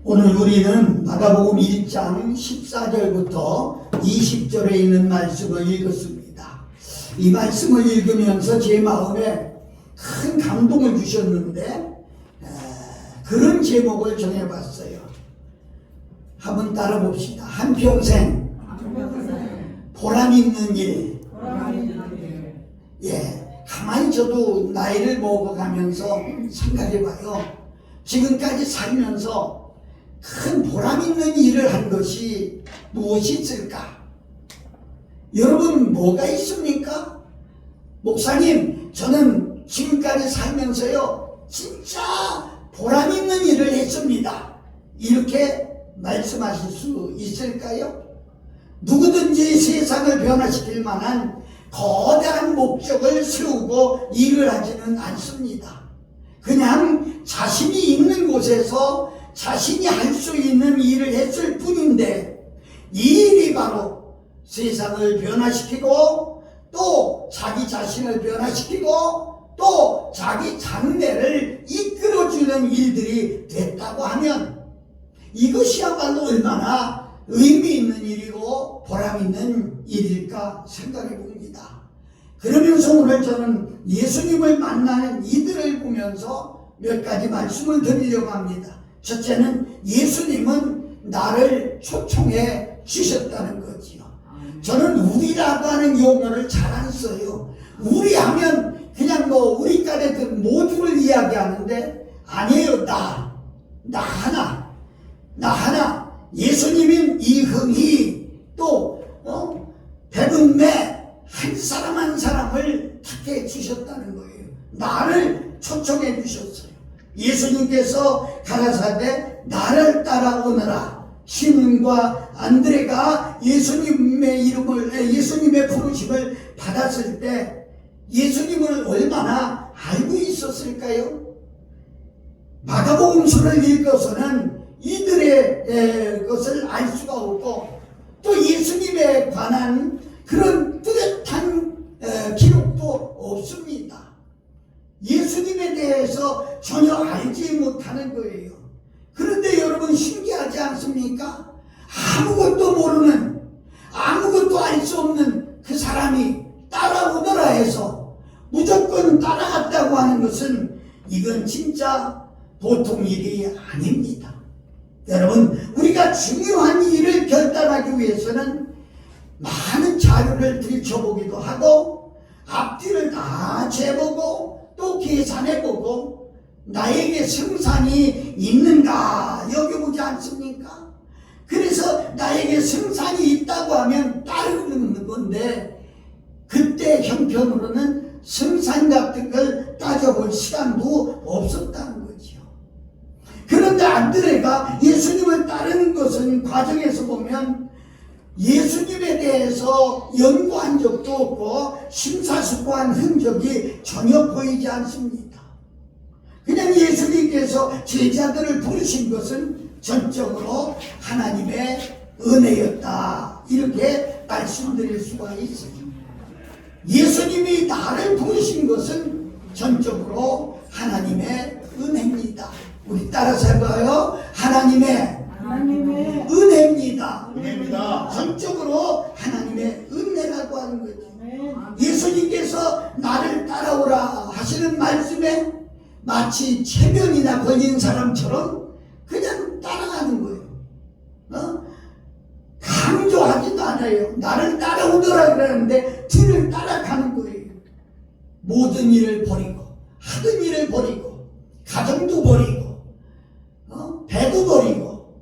오늘 우리는 마가복음 1장 14절부터 20절에 있는 말씀을 읽었습니다. 이 말씀을 읽으면서 제 마음에 큰 감동을 주셨는데 그런 제목을 정해봤어요. 한번 따라 봅시다. 한평생 보람 있는 일. 가만히 저도 나이를 먹어가면서 생각해봐요. 지금까지 살면서 큰 보람 있는 일을 한 것이 무엇이 있을까? 여러분 뭐가 있습니까? 목사님, 저는 지금까지 살면서요 진짜 보람 있는 일을 했습니다. 이렇게 말씀하실 수 있을까요? 누구든지 세상을 변화시킬 만한 거대한 목적을 세우고 일을 하지는 않습니다. 그냥 자신이 있는 곳에서 자신이 할 수 있는 일을 했을 뿐인데, 이 일이 바로 세상을 변화시키고 또 자기 자신을 변화시키고 또 자기 장래를 이끌어주는 일들이 됐다고 하면 이것이야말로 얼마나 의미 있는 일이고 보람 있는 일일까 생각해 봅니다. 그러면서 오늘 저는 예수님을 만나는 이들을 보면서 몇 가지 말씀을 드리려고 합니다. 첫째는 예수님은 나를 초청해 주셨다는 거지요. 저는 우리라고 하는 용어를 잘 안 써요. 우리 하면 그냥 우리 까지들 모두를 이야기하는데 아니에요. 나 하나. 예수님은 이흥이 또 백운매 한 사람 한 사람을 택해 주셨다는 거예요. 나를 초청해 주셨어요. 예수님께서 가라사대 나를 따라오너라. 시몬과 안드레가 예수님의 부르심을 받았을 때 예수님을 얼마나 알고 있었을까요? 마가복음서를 읽어서는 이들의 것을 알 수가 없고 또 예수님에 관한 그런 뚜렷한 기록도 없습니다. 예수님에 대해서 전혀 알지 못하는 거예요. 그런데 여러분 신기하지 않습니까? 아무것도 모르는, 아무것도 알 수 없는 그 사람이 따라오더라 해서 무조건 따라갔다고 하는 것은 이건 진짜 보통 일이 아닙니다. 여러분, 우리가 중요한 일을 결단하기 위해서는 많은 자료를 들춰보기도 하고 앞뒤를 다 재보고 또 계산해보고 나에게 승산이 있는가 여겨보지 않습니까? 그래서 나에게 승산이 있다고 하면 따르는 건데 그때 형편으로는 승산 같은 걸 따져볼 시간도 없었다는 거죠. 그런데 안드레가 예수님을 따르는 것은 과정에서 보면 예수님에 대해서 연구한 적도 없고 심사숙고한 흔적이 전혀 보이지 않습니다. 그냥 예수님께서 제자들을 부르신 것은 전적으로 하나님의 은혜였다, 이렇게 말씀드릴 수가 있습니다. 예수님이 나를 부르신 것은 전적으로 하나님의 은혜입니다. 우리 따라서 해봐요. 하나님의 은혜입니다. 전적으로 하나님의 은혜라고 하는 거죠. 예수님께서 나를 따라오라 하시는 말씀에 마치 체면이나 걸린 사람처럼 그냥 따라가는 거예요. 강조하지도 않아요. 나를 따라오더라 그러는데 뒤를 따라가는 거예요. 모든 일을 버리고, 하던 일을 버리고, 가정도 버리고, 배도 버리고,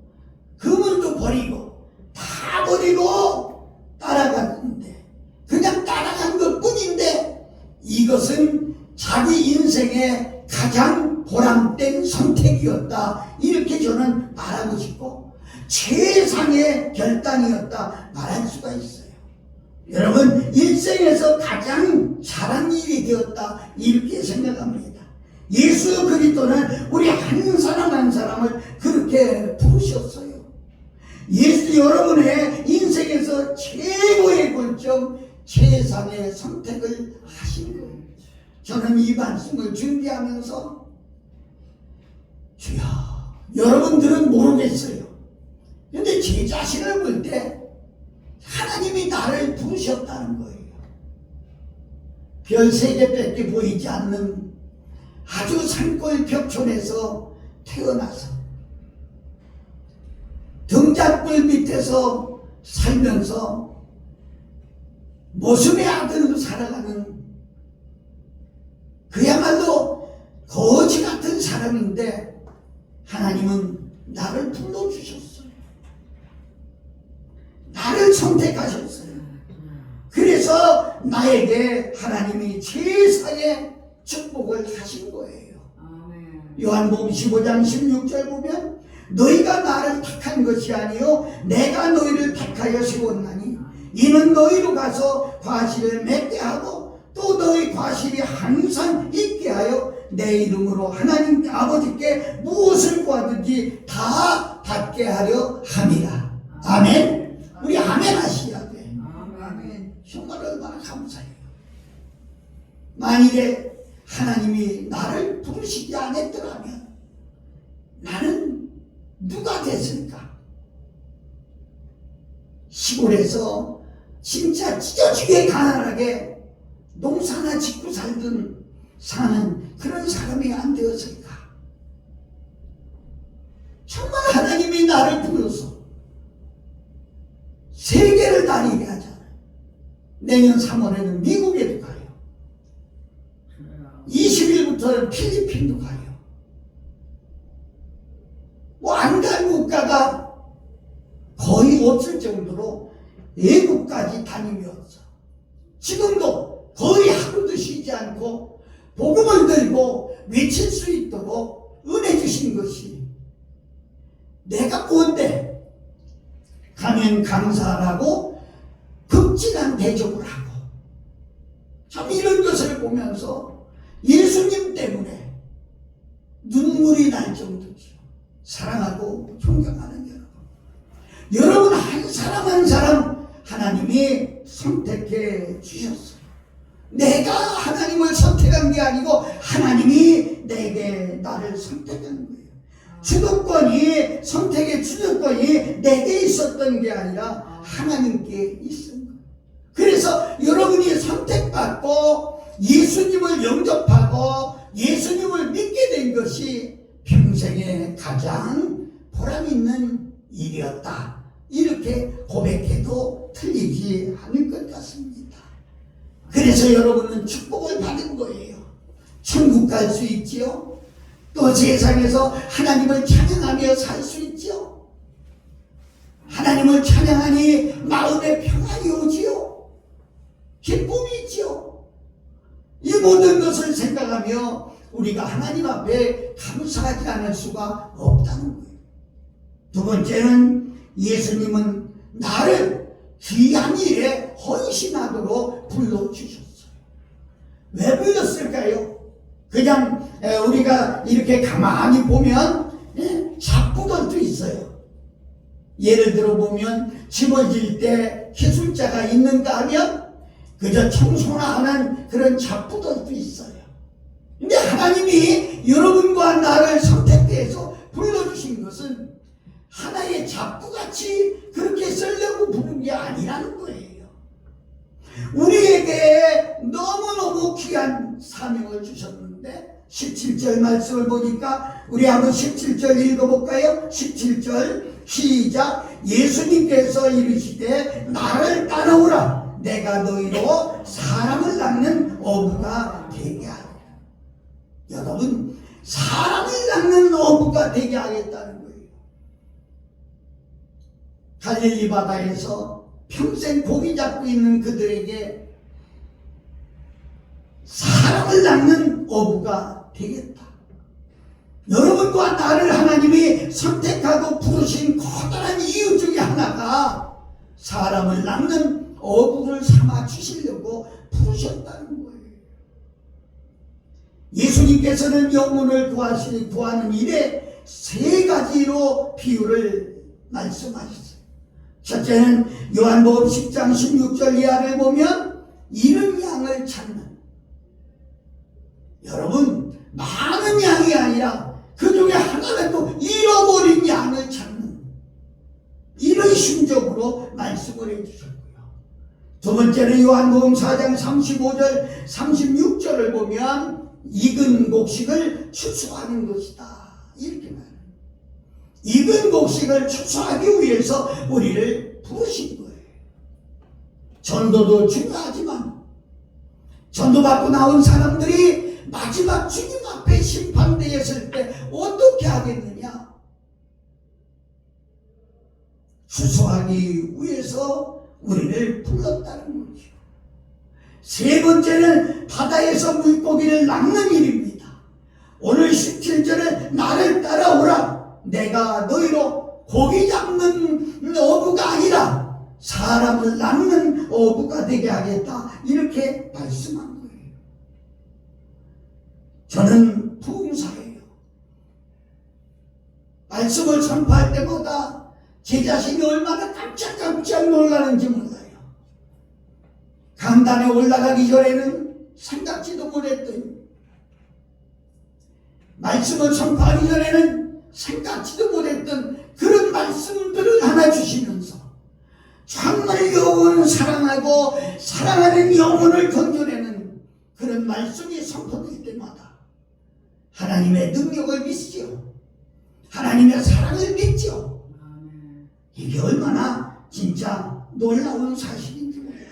그물도 버리고, 다 버리고 따라갔는데, 그냥 따라간 것 뿐인데 이것은 자기 인생의 가장 보람된 선택이었다, 이렇게 저는 말하고 싶고 최상의 결단이었다 말할 수가 있어요. 여러분, 일생에서 가장 잘한 일이 되었다, 이렇게 생각합니다. 예수 그리스도는 우리 한 사람 한 사람을 그렇게 부르셨어요. 예수 여러분의 인생에서 최고의 골점, 최상의 선택을 하신 거예요. 저는 이 말씀을 준비하면서 주여, 여러분들은 모르겠어요. 근데 제 자신을 볼 때 하나님이 나를 부르셨다는 거예요. 별 3개밖에 보이지 않는 아주 산골 벽촌에서 태어나서 등잔불 밑에서 살면서 모습의 아들로 살아가는 그야말로 거지 같은 사람인데 하나님은 나를 불러주셨어요. 나를 선택하셨어요. 그래서 나에게 하나님이 제사의 축복을 하신 거예요. 요한복음 15장 16절 보면 너희가 나를 택한 것이 아니요 내가 너희를 택하여 세웠나니 이는 너희로 가서 과실을 맺게 하고 또 너희 과실이 항상 있게 하여 내 이름으로 하나님 아버지께 무엇을 구하든지 다 받게 하려 함이라. 아멘. 우리 아멘 하셔야 돼. 아멘. 정말 얼마나 감사해요. 만일에 하나님이 나를 부르시지 않았더라면 나는 누가 됐을까? 시골에서 진짜 찢어지게 가난하게 농사나 짓고 사는 그런 사람이 안 되었을까? 정말 하나님이 나를 불러서 세계를 다니게 하잖아요. 내년 3월에는 미국에도 가요. 20일부터는 필리핀도 가요. 뭐 안 간 국가가 거의 없을 정도로 외국까지 다니면서 지금도 거의 하루도 쉬지 않고 복음을 들고 외칠 수 있도록 은혜 주신 것이 내가 뭔데 가면 강사라고 극진한 대접을 하고 참 이런 것을 보면서 예수님 때문에 눈물이 날 정도죠. 사랑하고 존경하는 여러분 한 사람 한 사람 하나님이 선택해 주셨어요. 내가 하나님을 선택한 게 아니고 하나님이 내게 나를 선택한 거예요. 주도권이 선택의 주도권이 내게 있었던 게 아니라 하나님께 있은 거예요. 그래서 여러분이 선택받고 예수님을 영접하고 예수님을 믿게 된 것이 평생에 가장 보람 있는 일이었다. 이렇게 고백해도 틀리지 않을 것 같습니다. 그래서 여러분은 축복을 받은 거예요. 천국 갈 수 있지요. 또 세상에서 하나님을 찬양하며 살 수 있지요. 하나님을 찬양하니 마음에 평안이 오지요. 기쁨이 있지요. 이 모든 것을 생각하며 우리가 하나님 앞에 감사하지 않을 수가 없다는 거예요. 두 번째는 예수님은 나를 귀한 일에 헌신하도록 불러주셨어요. 왜 불렀을까요? 그냥 우리가 이렇게 가만히 보면 잡부들도 있어요. 예를 들어 보면 집어질 때 기술자가 있는가 하면 그저 청소나 하는 그런 잡부들도 있어요. 근데 하나님이 여러분과 나를 선택해서 불러주신 것은 하나의 잡부같이 그렇게 쓰려고 부른 게 아니라는 거예요. 우리에게 너무너무 귀한 사명을 주셨는데 17절 말씀을 보니까 우리 한번 17절 읽어볼까요? 17절 시작. 예수님께서 이르시되 나를 따라오라. 내가 너희로 사람을 낳는 어부가 되게 하리라. 여러분 사람을 낳는 어부가 되게 하겠다는 거예요. 갈릴리 바다에서 평생 고기 잡고 있는 그들에게 사람을 낳는 어부가 되겠다. 여러분과 나를 하나님이 선택하고 부르신 커다란 이유 중에 하나가 사람을 낳는 어부를 삼아 주시려고 부르셨다는 거예요. 예수님께서는 영혼을 구하는 일에 3가지로 비유를 말씀하셨어요. 첫째는 요한복음 10장 16절 이하를 보면 잃은 양을 찾는, 여러분 많은 양이 아니라 그 중에 하나라도 잃어버린 이름으로 말씀을 해주셨고요. 두 번째는 요한복음 4장 35절 36절을 보면 익은 곡식을 추수하는 것이다 이렇게 말해요. 익은 곡식을 추수하기 위해서 우리를 부르신 거예요. 전도도 중요하지만 전도받고 나온 사람들이 마지막 주님 앞에 심판대에 설 때 어떻게 하겠느냐? 추수하기 위해서 우리를 불렀다는 거죠. 세 번째는 바다에서 물고기를 낚는 일입니다. 오늘 17절은 나를 따라오라. 내가 너희로 고기 잡는 어부가 아니라 사람을 낚는 어부가 되게 하겠다. 이렇게 말씀한 거예요. 저는 부흥사예요. 말씀을 선포할 때마다 제 자신이 얼마나 깜짝 놀라는지 몰라요. 강단에 올라가기 전에는 생각지도 못했던, 말씀을 선포하기 전에는 생각지도 못했던 그런 말씀들을 하나 주시면서 정말 영혼을 사랑하고 사랑하는 영혼을 건져내는 그런 말씀이 선포될 때마다 하나님의 능력을 믿지요. 하나님의 사랑을 믿지요. 이게 얼마나 진짜 놀라운 사실인지 몰라요.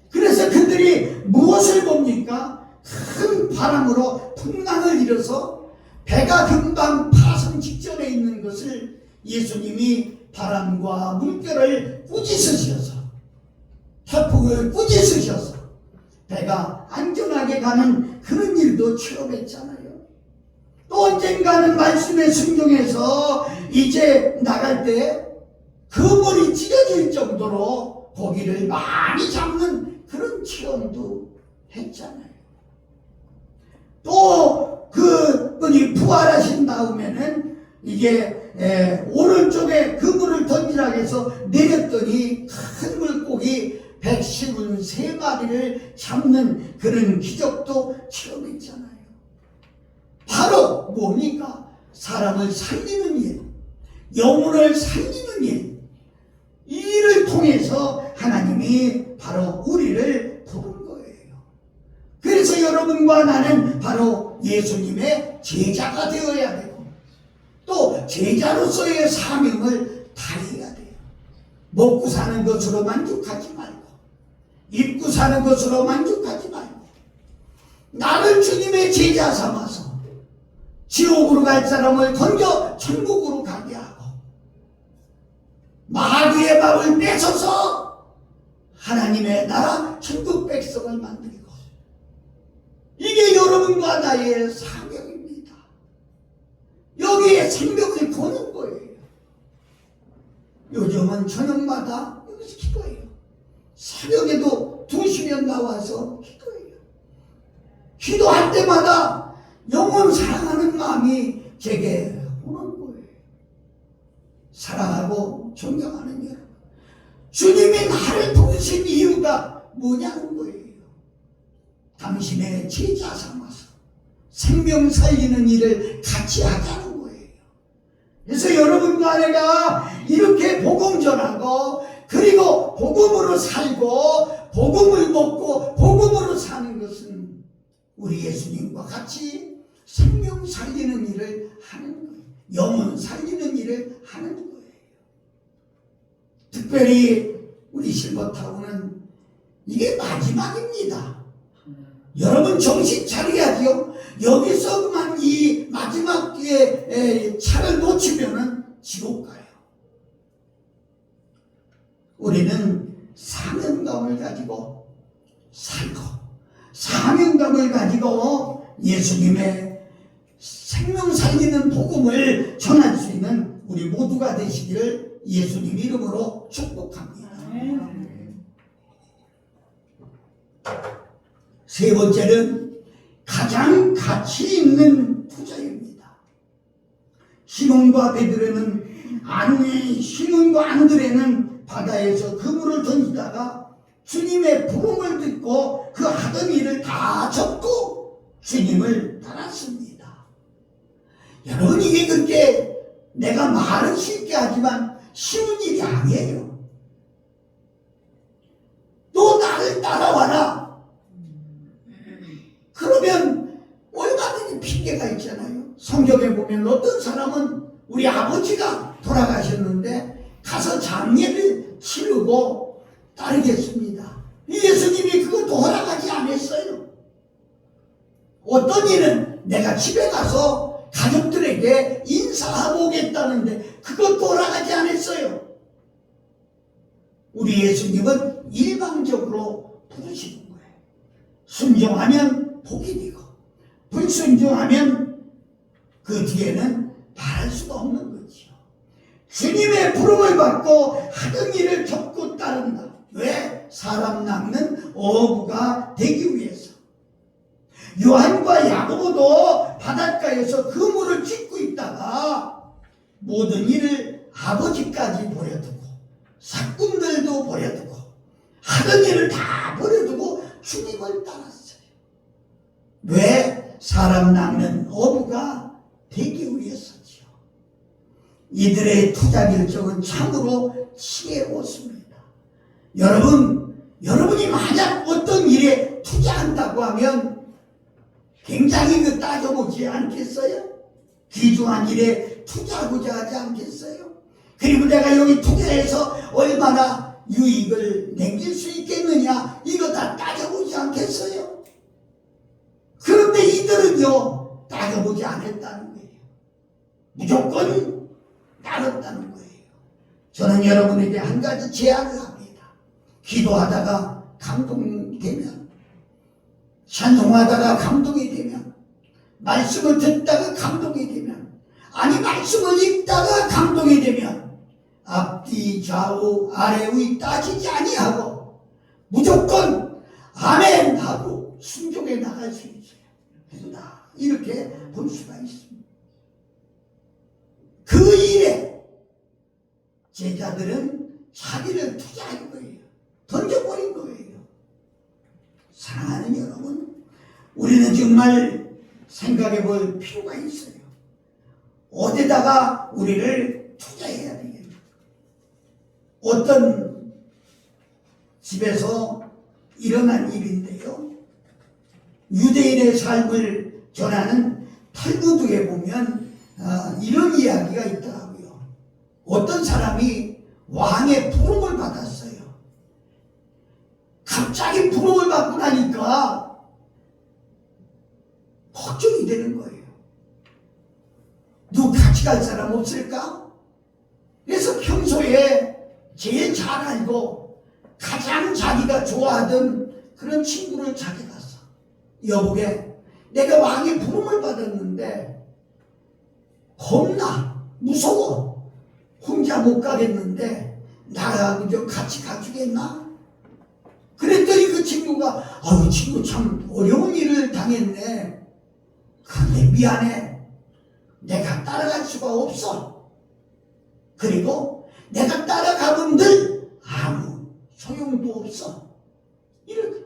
그래서 그들이 무엇을 봅니까? 큰 바람으로 풍랑을 일어서 배가 금방 파선 직전에 있는 것을 예수님이 바람과 물결을 꾸짖으셔서, 태풍을 꾸짖으셔서 배가 안전하게 가는 그런 일도 체험했잖아요. 또 언젠가는 말씀의 순종해서 이제 나갈 때 그물이 찢어질 정도로 고기를 많이 잡는 그런 체험도 했잖아요. 또 그분이 부활하신 다음에는 이게 오른쪽에 그물을 던지라 해서 내렸더니 큰 물고기 153마리를 잡는 그런 기적도 체험했잖아요. 바로 뭡니까? 사람을 살리는 일, 영혼을 살리는 일, 이 일을 통해서 하나님이 바로 우리를 부른 거예요. 그래서 여러분과 나는 바로 예수님의 제자가 되어야 되고 또 제자로서의 사명을 다해야 돼요. 먹고 사는 것으로 만족하지 말고 입고 사는 것으로 만족하지 말고 나를 주님의 제자 삼아서 지옥으로 갈 사람을 건져 천국으로 가게 하고 마귀의 밥을 뺏어서 하나님의 나라 천국 백성을 만들고, 이게 여러분과 나의 사명입니다. 여기에 생명을 거는 거예요. 요즘은 저녁마다 여기서 기도해요. 새벽에도 2시면 나와서 기도해요. 기도할 때마다 영혼 사랑하는 마음이 제게 오는 거예요. 사랑하고 존경하는 여러분, 주님이 나를 부르신 이유가 뭐냐는 거예요. 당신의 제자 삼아서 생명 살리는 일을 같이 하자는 거예요. 그래서 여러분과 내가 이렇게 복음 전하고 그리고 복음으로 살고 복음을 먹고 복음으로 사는 것은 우리 예수님과 같이 생명 살리는 일을 하는 거예요. 영혼 살리는 일을 하는 거예요. 특별히 우리 실버타운은 이게 마지막입니다. 여러분 정신 차려야지요. 여기서 그만 이 마지막 기회에 차를 놓치면은 지옥 가요. 우리는 사명감을 가지고 살고 사명감을 가지고 예수님의 생명 살리는 복음을 전할 수 있는 우리 모두가 되시기를 예수님 이름으로 축복합니다. 세 번째는 가장 가치 있는 투자입니다. 시몬과 안드레는 바다에서 그물을 던지다가 주님의 부름을 듣고 그 하던 일을 다 접고 주님을 따랐습니다. 여러분, 이게 그렇게 내가 말은 쉽게 하지만 쉬운 일이 아니에요. 따라와라. 그러면 얼마든지 핑계가 있잖아요. 성경에 보면 어떤 사람은 우리 아버지가 돌아가셨는데 가서 장례를 치르고 따르겠습니다. 예수님이 그것도 허락하지 않았어요. 어떤 이는 내가 집에 가서 가족들에게 인사하고 오겠다는데 그것도 허락하지 않았어요. 우리 예수님은 일방적으로 부르시는 거예요. 순종하면 복이 되고 불순종하면 그 뒤에는 바랄 수가 없는 거죠. 주님의 부름을 받고 하던 일을 접고 따른다. 왜? 사람 낚는 어부가 되기 위해서. 요한과 야고보도 바닷가에서 그물을 찢고 있다가 모든 일을 아버지까지 버려두고 사꾼들도 버려두고 하던 일을 다 버려두고 주님을 따랐어요. 왜? 사람 낚는 어부가 되기 위해서지요. 이들의 투자 결정은 참으로 지혜롭습니다. 여러분이 만약 어떤 일에 투자한다고 하면 굉장히 따져보지 않겠어요? 귀중한 일에 투자하고자 하지 않겠어요? 그리고 내가 여기 투자해서 얼마나 유익을 남길 수 있겠느냐, 이거 다 따져보지 않겠어요? 그런데 이들은요, 따져보지 않았다는 거예요. 무조건 따랐다는 거예요. 저는 여러분에게 한 가지 제안을 합니다. 기도하다가 감동되면, 찬송하다가 감동이 되면, 말씀을 듣다가 감동이 되면, 아니 말씀을 읽다가 감동이 되면 앞뒤 좌우 아래의 따지지 아니하고 무조건 아멘 하고 순종해 나갈 수 있어요. 된다. 이렇게 볼 수가 있습니다. 그 일에 제자들은 자기를 투자한 거예요. 던져버린 거예요. 사랑하는 여러분, 우리는 정말 생각해 볼 필요가 있어요. 어디다가 우리를 투자해야 되겠냐. 어떤 집에서 일어난 일인데요. 유대인의 삶을 전하는 탈무드에 보면 이런 이야기가 있더라고요. 어떤 사람이 왕의 부름을 받았어요. 갑자기 부름을 받고 나니까 걱정이 되는 거예요. 누구 같이 갈 사람 없을까? 그래서 평소에 제일 잘 알고 가장 자기가 좋아하던 그런 친구를 찾아갔어. 여보게, 내가 왕의 부름을 받았는데 겁나 무서워. 혼자 못 가겠는데 나하고 좀 같이 가주겠나? 그랬더니 그 친구가 아유, 친구 참 어려운 일을 당했네. 근데 미안해. 내가 따라갈 수가 없어. 그리고 내가 따라가본들 아무 소용도 없어. 이렇게.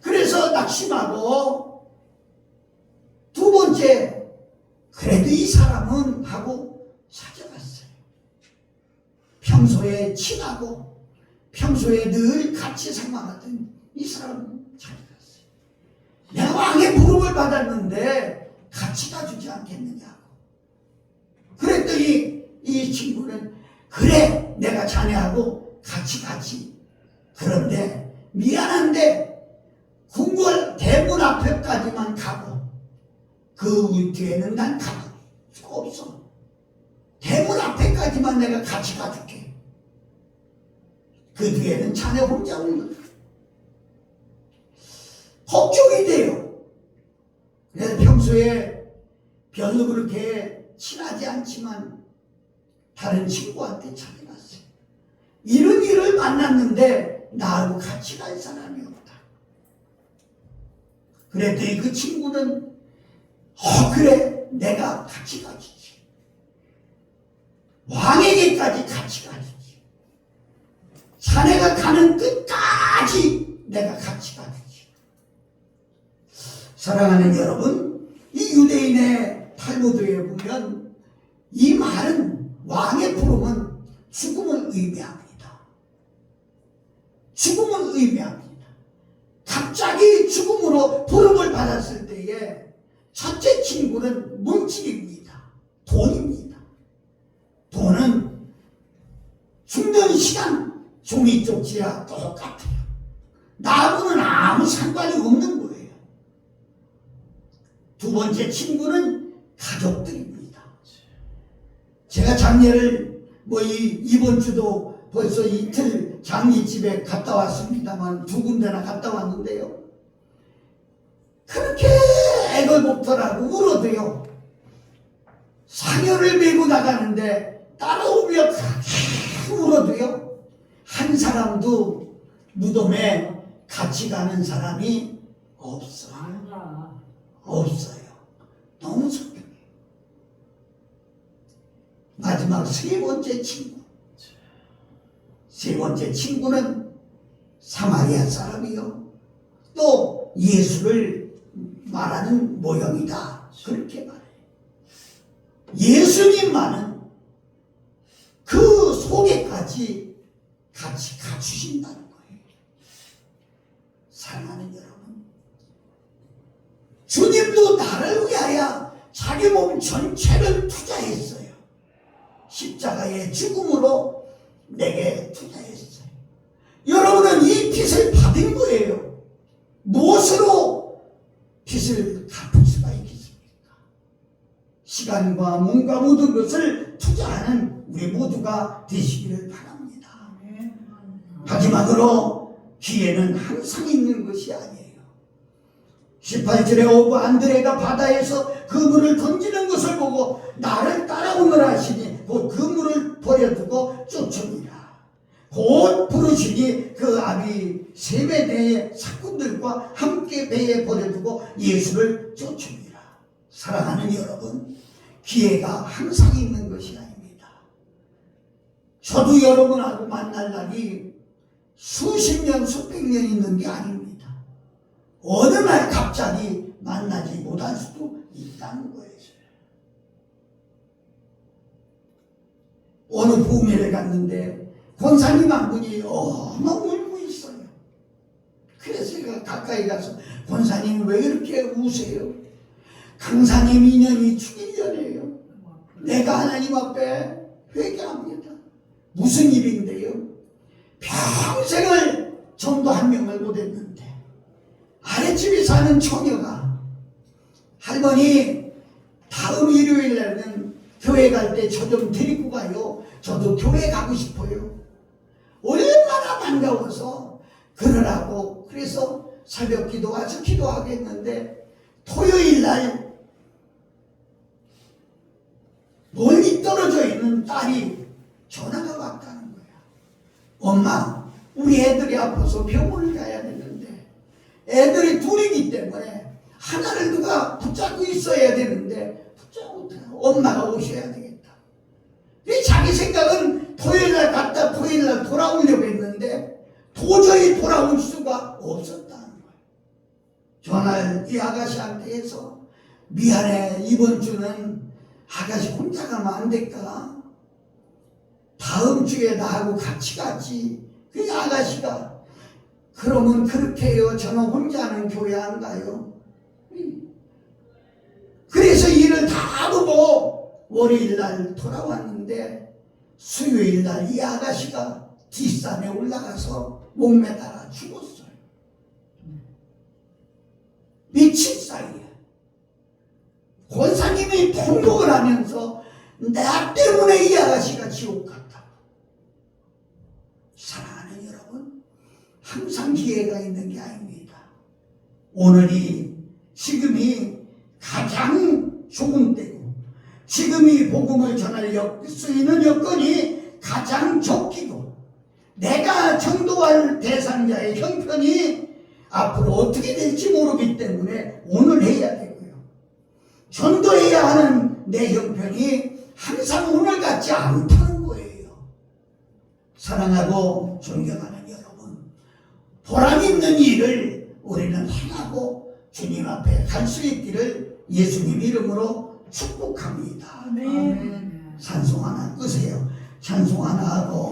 그래서 낙심하고 두 번째, 그래도 이 사람은 하고 찾아갔어요. 평소에 친하고 평소에 늘 같이 생활하던 이 사람은 찾아갔어요. 내가 왕의 부름을 받았는데 같이 가주지 않겠느냐고. 그랬더니 이 친구는 그래, 내가 자네하고 같이 가지. 그런데 미안한데 궁궐 대문 앞에까지만 가고 그 뒤에는 난 갈 수가 없어. 대문 앞에까지만 내가 같이 가줄게. 그 뒤에는 자네 혼자 올라. 걱정이 돼요. 그래서 평소에 별로 그렇게 친하지 않지만 다른 친구한테 찾아갔어요. 이런 일을 만났는데 나하고 같이 갈 사람이 없다. 그랬더니 그 친구는 그래, 내가 같이 가주지. 왕에게까지 같이 가주지. 자네가 가는 끝까지 내가 같이 가주지. 사랑하는 여러분, 이 유대인의 탈무드에 보면 이 말은, 왕의 부름은 죽음을 의미합니다. 죽음을 의미합니다. 죽음으로 부름을 받았을 때에 첫째 친구는 물질입니다. 돈입니다. 돈은 죽는 시간 종이 쪽지와 똑같아요. 나하고는 아무 상관이 없는 거예요. 두 번째 친구는 가족들입니다. 제가 장례를 이번 주도 벌써 이틀 장례집에 갔다 왔습니다만 두 군데나 갔다 왔는데요. 그렇게 애걸복걸하고 울어도요. 상여를 메고 나가는데 따라오며 그렇게 울어도요. 한 사람도 무덤에 같이 가는 사람이 없어요. 없어요. 너무 속상해요. 마지막 세 번째 친구. 세 번째 친구는 사마리아 사람이요. 또 예수를 말하는 모형이다. 그렇게 말해요. 예수님만은 그 속에까지 같이 갖추신다는 거예요. 사랑하는 여러분, 주님도 나를 위하여 자기 몸 전체를 투자했어요. 십자가의 죽음으로 내게 투자했어요. 여러분은 이 빚을 받은 거예요. 무엇으로 빚을 갚을 수가 있겠습니까? 시간과 몸과 모든 것을 투자하는 우리 모두가 되시기를 바랍니다. 마지막으로 기회는 항상 있는 것이 아니에요. 18절에 오고 안드레가 바다에서 그물을 던지는 것을 보고 나를 따라오너라 하시니 곧 그물을 버려두고 쫓으니라. 곧 부르시니 그 아비 세베대의 사꾼들과 함께 배에 버려두고 예수를 쫓으니라. 사랑하는 여러분, 기회가 항상 있는 것이 아닙니다. 저도 여러분하고 만날 날이 수십 년, 수백 년 있는 게 아닙니다. 어느 날 갑자기 만나지 못할 수도 있다는 거예요. 어느 부흥회를 갔는데 권사님 한 분이 너무 울고 있어요. 그래서 제가 가까이 가서 권사님 왜 이렇게 우세요? 강사님 인연이 죽일 년이에요. 내가 하나님 앞에 회개합니다. 무슨 일인데요? 평생을 전도 한 명을 못했는데 아랫집에 사는 처녀가 할머니 다음 일요일에는 교회 갈 때 저 좀 데리고 가요. 저도 교회 가고 싶어요. 얼마나 반가워서 그러라고 그래서 새벽 기도 와서 기도하겠는데 토요일 날 멀리 떨어져 있는 딸이 전화가 왔다는 거야. 엄마, 우리 애들이 아파서 병원을 가야 되는데 애들이 둘이기 때문에 하나를 누가 붙잡고 있어야 되는데 붙잡고 엄마가 오셔야 되겠다. 자기 생각은 토요일날 갔다 토요일날 돌아오려고 했는데 도저히 돌아올 수가 없었다는 거예요. 전화를 이 아가씨한테 해서 미안해, 이번 주는 아가씨 혼자 가면 안 될까? 다음 주에 나하고 같이 가지. 그 아가씨가 그러면 그렇게 해요. 저는 혼자는 교회 안 가요. 그래서 일을 다 보고 월요일날 돌아왔는데 수요일날 이 아가씨가 뒷산에 올라가서 목매달아 죽었어요. 미친 사이에 권사님이 통곡을 하면서 나 때문에 이 아가씨가 지옥 갔다. 사랑하는 여러분, 항상 기회가 있는 게 아닙니다. 오늘이 지금이 가장 좋은 때고 지금이 복음을 전할 수 있는 여건이 가장 적기고 내가 전도할 대상자의 형편이 앞으로 어떻게 될지 모르기 때문에 오늘 해야 되고요. 전도해야 하는 내 형편이 항상 오늘 같지 않다는 거예요. 사랑하고 존경하는 여러분, 보람 있는 일을 우리는 행하고 주님 앞에 갈 수 있기를 예수님 이름으로 축복합니다. 아멘. 찬송 하나 끄세요. 찬송 하나 하고